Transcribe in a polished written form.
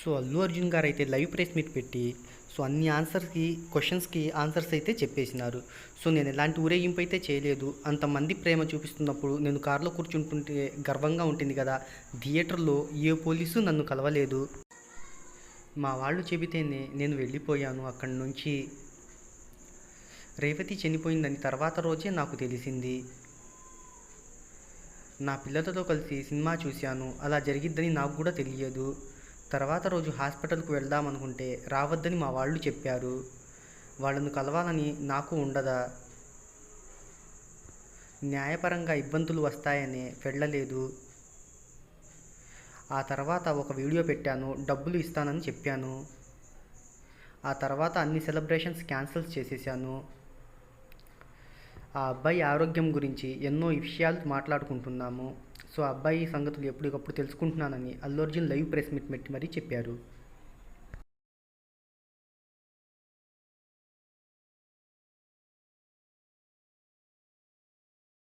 So Allu Arjun గారు అయితే live press meet పెట్టి సో అన్ని క్వశ్చన్స్కి ఆన్సర్స్ అయితే చెప్పేసినారు. సో నేను ఎలాంటి ఊరేగింపు అయితే చేయలేదు. అంతమంది ప్రేమ చూపిస్తున్నప్పుడు నేను కారులో కూర్చుంటుంటే గర్వంగా ఉంటుంది కదా. థియేటర్లో ఏ పోలీసు నన్ను కలవలేదు. మా వాళ్ళు చెబితేనే నేను వెళ్ళిపోయాను అక్కడి నుంచి. రేవతి చనిపోయిందని తర్వాత రోజే నాకు తెలిసింది. నా పిల్లలతో కలిసి సినిమా చూశాను. అలా జరిగిద్దని నాకు కూడా తెలియదు. తర్వాత రోజు హాస్పిటల్కు వెళ్దామనుకుంటే రావద్దని మా వాళ్ళు చెప్పారు. వాళ్ళను కలవాలని నాకు ఉండదా? న్యాయపరంగా ఇబ్బందులు వస్తాయనే వెళ్ళలేదు. ఆ తర్వాత ఒక వీడియో పెట్టాను, డబ్బులు ఇస్తానని చెప్పాను. ఆ తర్వాత అన్ని సెలబ్రేషన్స్ క్యాన్సిల్ చేసేసాను. ఆ అబ్బాయి ఆరోగ్యం గురించి ఎన్నో విషయాలు మాట్లాడుకుంటున్నాము. సో ఆ అబ్బాయి సంగతులు ఎప్పటికప్పుడు తెలుసుకుంటున్నానని Allu Arjun live press meet పెట్టి మరీ చెప్పారు.